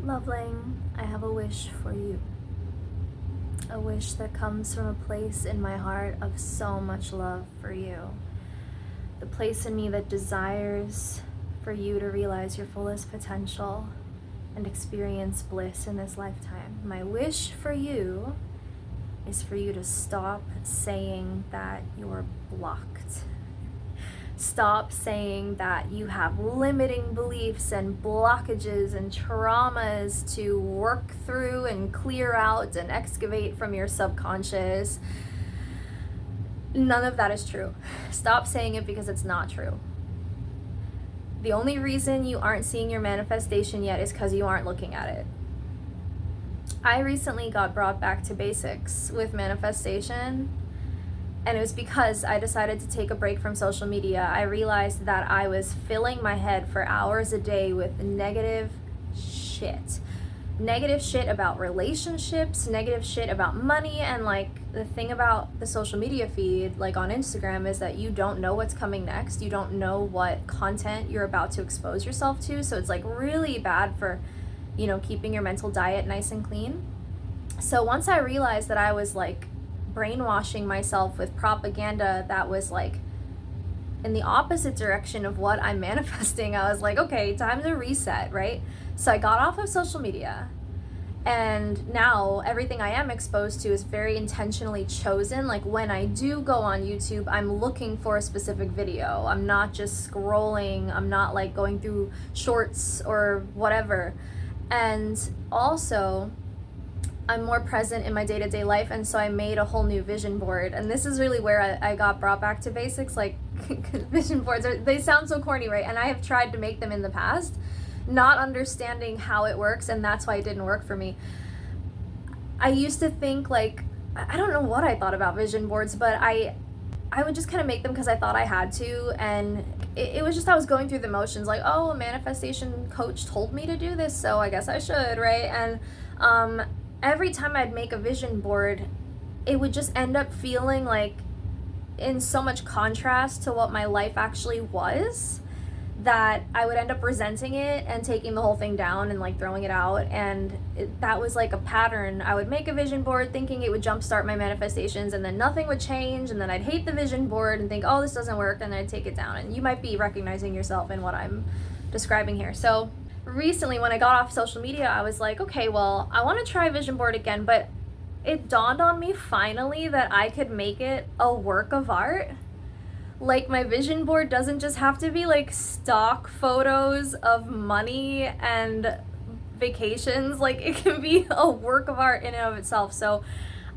Loveling, I have a wish for you. A wish that comes from a place in my heart of so much love for you. The place in me that desires for you to realize your fullest potential and experience bliss in this lifetime. My wish for you is for you to stop saying that you're blocked. Stop saying that you have limiting beliefs and blockages and traumas to work through and clear out and excavate from your subconscious. None of that is true. Stop saying it because it's not true. The only reason you aren't seeing your manifestation yet is because you aren't looking at it. I recently got brought back to basics with manifestation. And it was because I decided to take a break from social media. I realized that I was filling my head for hours a day with negative shit. Negative shit about relationships, negative shit about money, and like the thing about the social media feed, like on Instagram, is that you don't know what's coming next. You don't know what content you're about to expose yourself to. So it's like really bad for, keeping your mental diet nice and clean. So once I realized that I was like brainwashing myself with propaganda that was like in the opposite direction of what I'm manifesting, I was like, okay, time to reset, right? So I got off of social media, and now everything I am exposed to is very intentionally chosen. Like when I do go on YouTube, I'm looking for a specific video. I'm not just scrolling. I'm not like going through shorts or whatever. And also, I'm more present in my day-to-day life, and so I made a whole new vision board. And this is really where I got brought back to basics. Like vision boards, they sound so corny, right? And I have tried to make them in the past, not understanding how it works, and that's why it didn't work for me. I used to think like, I don't know what I thought about vision boards, but I would just kind of make them because I thought I had to, and it was just I was going through the motions, like, oh, a manifestation coach told me to do this, so I guess I should, right? And every time I'd make a vision board, it would just end up feeling like in so much contrast to what my life actually was, that I would end up resenting it and taking the whole thing down and like throwing it out. And that was like a pattern. I would make a vision board thinking it would jumpstart my manifestations, and then nothing would change, and then I'd hate the vision board and think, oh, this doesn't work, and I'd take it down. And you might be recognizing yourself in what I'm describing here. So recently when I got off social media, I was like, okay, well, I want to try vision board again, but it dawned on me finally that I could make it a work of art. Like my vision board doesn't just have to be like stock photos of money and vacations. Like it can be a work of art in and of itself. So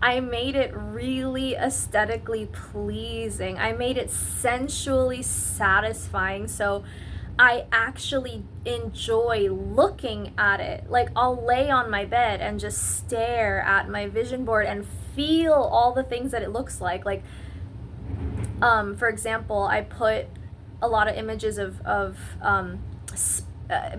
I made it really aesthetically pleasing. I made it sensually satisfying. So I actually enjoy looking at it. Like I'll lay on my bed and just stare at my vision board and feel all the things that it looks like. Like, for example, I put a lot of images of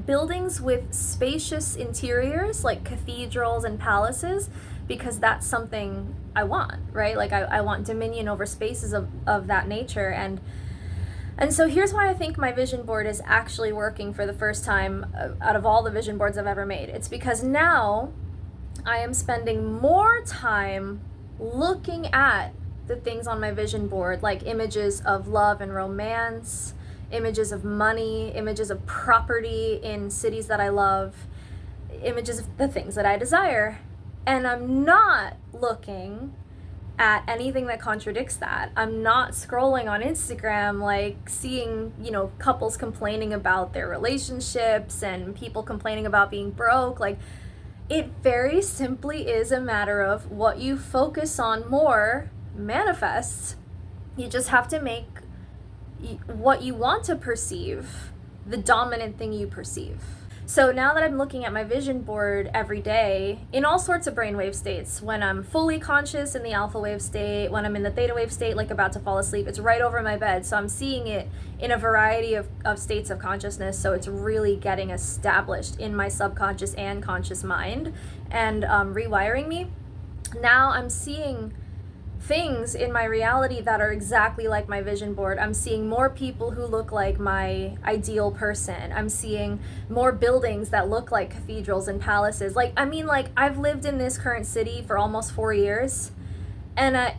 buildings with spacious interiors, like cathedrals and palaces, because that's something I want, right? Like I want dominion over spaces of that nature. And so here's why I think my vision board is actually working for the first time out of all the vision boards I've ever made. It's because now I am spending more time looking at the things on my vision board, like images of love and romance, images of money, images of property in cities that I love, images of the things that I desire. And I'm not looking at anything that contradicts that. I'm not scrolling on Instagram like seeing, couples complaining about their relationships and people complaining about being broke. Like it very simply is a matter of what you focus on more manifests. You just have to make what you want to perceive the dominant thing you perceive. So now that I'm looking at my vision board every day in all sorts of brainwave states, when I'm fully conscious in the alpha wave state, when I'm in the theta wave state, like about to fall asleep, it's right over my bed. So I'm seeing it in a variety of states of consciousness. So it's really getting established in my subconscious and conscious mind and rewiring me. Now I'm seeing things in my reality that are exactly like my vision board. I'm seeing more people who look like my ideal person. I'm seeing more buildings that look like cathedrals and palaces. Like, I mean, like, I've lived in this current city for almost 4 years, and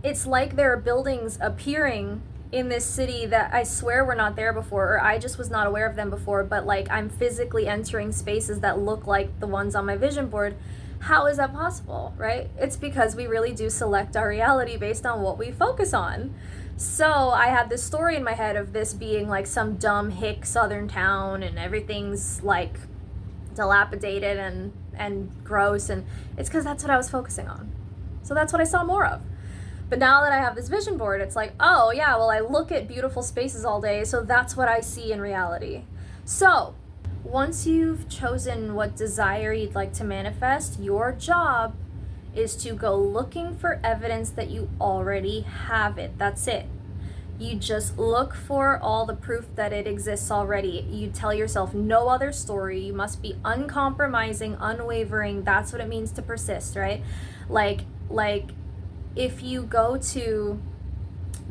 it's like there are buildings appearing in this city that I swear were not there before, or I just was not aware of them before, but like I'm physically entering spaces that look like the ones on my vision board. How is that possible, right? It's because we really do select our reality based on what we focus on. So I had this story in my head of this being like some dumb hick southern town and everything's like dilapidated and gross, and it's because that's what I was focusing on. So that's what I saw more of. But now that I have this vision board, it's like, oh yeah, well, I look at beautiful spaces all day, so that's what I see in reality. So once you've chosen what desire you'd like to manifest, your job is to go looking for evidence that you already have it. That's it. You just look for all the proof that it exists already. You tell yourself no other story. You must be uncompromising, unwavering. That's what it means to persist, right? Like if you go to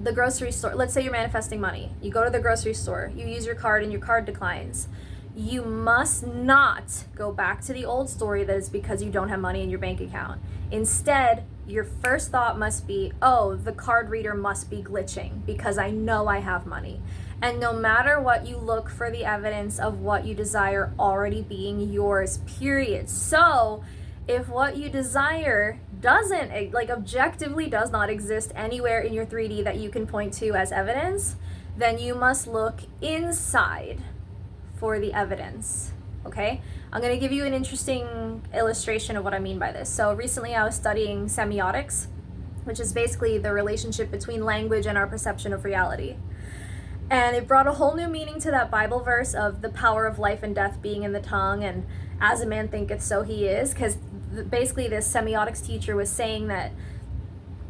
the grocery store, let's say you're manifesting money. You go to the grocery store, you use your card and your card declines. You must not go back to the old story that it's because you don't have money in your bank account. Instead, your first thought must be, oh, the card reader must be glitching because I know I have money. And no matter what, you look for the evidence of what you desire already being yours, period. So if what you desire doesn't, like, objectively does not exist anywhere in your 3D that you can point to as evidence, then you must look inside for the evidence. Okay, I'm going to give you an interesting illustration of what I mean by this. So recently I was studying semiotics, which is basically the relationship between language and our perception of reality. And it brought a whole new meaning to that Bible verse of the power of life and death being in the tongue, and as a man thinketh, so he is. Because basically this semiotics teacher was saying that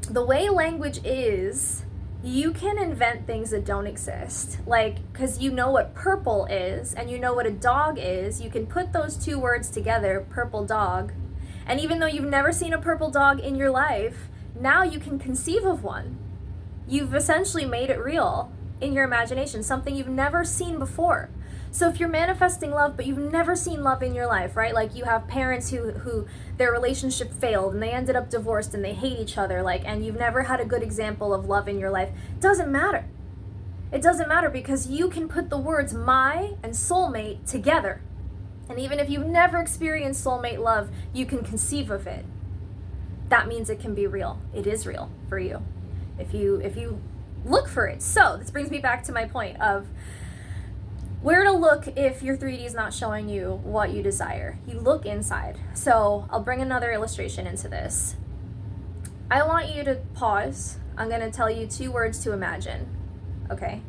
the way language is, you can invent things that don't exist. Like, because you know what purple is and you know what a dog is, you can put those two words together, purple dog. And even though you've never seen a purple dog in your life, now you can conceive of one. You've essentially made it real in your imagination, something you've never seen before. So if you're manifesting love, but you've never seen love in your life, right? Like you have parents who their relationship failed and they ended up divorced and they hate each other, like, and you've never had a good example of love in your life. Doesn't matter. It doesn't matter because you can put the words my and soulmate together. And even if you've never experienced soulmate love, you can conceive of it. That means it can be real. It is real for you if you look for it. So this brings me back to my point of where to look if your 3D is not showing you what you desire. You look inside. So I'll bring another illustration into this. I want you to pause. I'm going to tell you 2 words to imagine. Okay?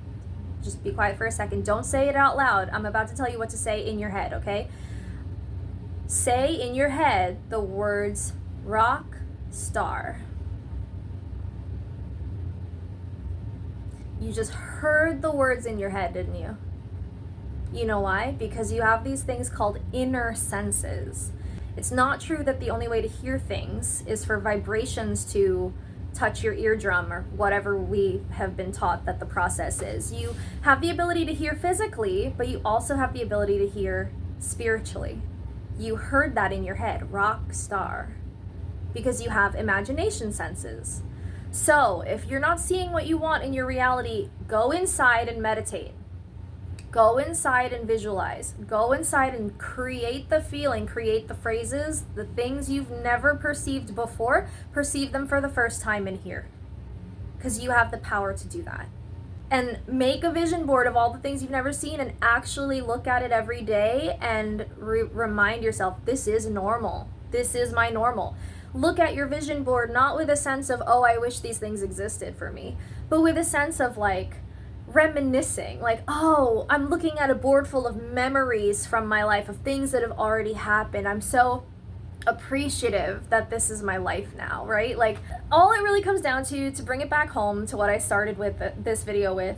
Just be quiet for a second. Don't say it out loud. I'm about to tell you what to say in your head, okay? Say in your head the words rock star. You just heard the words in your head, didn't you? You know why? Because you have these things called inner senses. It's not true that the only way to hear things is for vibrations to touch your eardrum or whatever we have been taught that the process is. You have the ability to hear physically, but you also have the ability to hear spiritually. You heard that in your head, rock star, because you have imagination senses. So if you're not seeing what you want in your reality, go inside and meditate. Go inside and visualize. Go inside and create the feeling, create the phrases, the things you've never perceived before, perceive them for the first time in here. Because you have the power to do that. And make a vision board of all the things you've never seen and actually look at it every day and remind yourself, this is normal. This is my normal. Look at your vision board not with a sense of, oh, I wish these things existed for me, but with a sense of like, reminiscing, like, oh, I'm looking at a board full of memories from my life of things that have already happened. I'm so appreciative that this is my life now, right? Like, all it really comes down to bring it back home to what I started with this video with,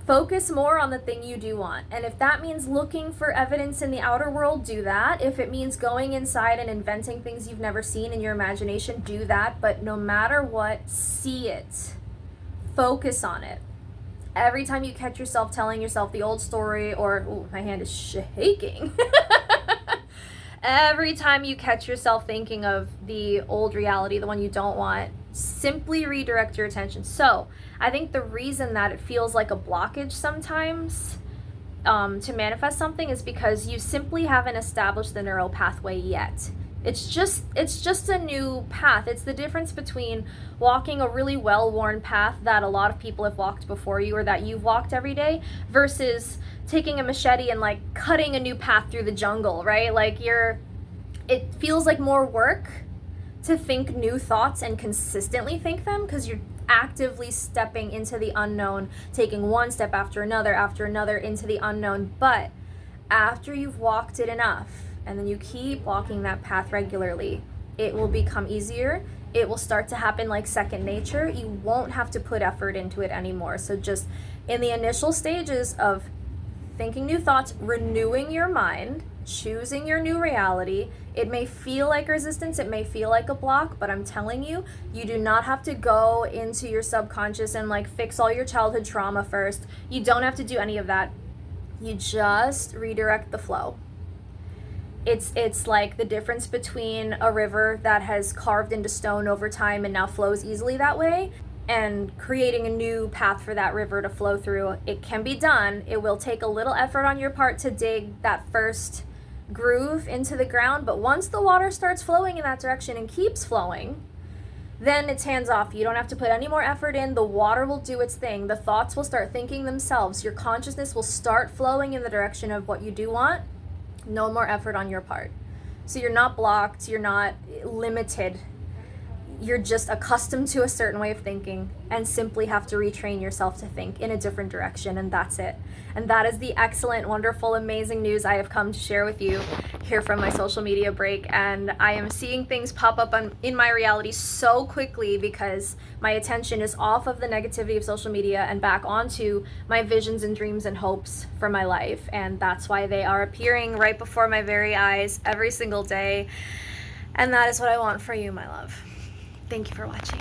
Focus more on the thing you do want. And if that means looking for evidence in the outer world, do that. If it means going inside and inventing things you've never seen in your imagination, do that. But no matter what, see it. Focus on it. Every time you catch yourself telling yourself the old story, or, ooh, my hand is shaking. Every time you catch yourself thinking of the old reality, the one you don't want, simply redirect your attention. So I think the reason that it feels like a blockage sometimes to manifest something is because you simply haven't established the neural pathway yet. It's just a new path. It's the difference between walking a really well-worn path that a lot of people have walked before you, or that you've walked every day, versus taking a machete and like cutting a new path through the jungle, right? Like it feels like more work to think new thoughts and consistently think them, because you're actively stepping into the unknown, taking one step after another into the unknown. But after you've walked it enough, and then you keep walking that path regularly, it will become easier. It will start to happen like second nature. You won't have to put effort into it anymore. So just in the initial stages of thinking new thoughts, renewing your mind, choosing your new reality, it may feel like resistance, it may feel like a block, but I'm telling you, you do not have to go into your subconscious and like fix all your childhood trauma first. You don't have to do any of that. You just redirect the flow. It's like the difference between a river that has carved into stone over time and now flows easily that way, and creating a new path for that river to flow through. It can be done. It will take a little effort on your part to dig that first groove into the ground, but once the water starts flowing in that direction and keeps flowing, then it's hands off. You don't have to put any more effort in. The water will do its thing. The thoughts will start thinking themselves. Your consciousness will start flowing in the direction of what you do want. No more effort on your part. So you're not blocked, you're not limited. You're just accustomed to a certain way of thinking and simply have to retrain yourself to think in a different direction, and that's it. And that is the excellent, wonderful, amazing news I have come to share with you here from my social media break. And I am seeing things pop up in my reality so quickly because my attention is off of the negativity of social media and back onto my visions and dreams and hopes for my life. And that's why they are appearing right before my very eyes every single day. And that is what I want for you, my love. Thank you for watching.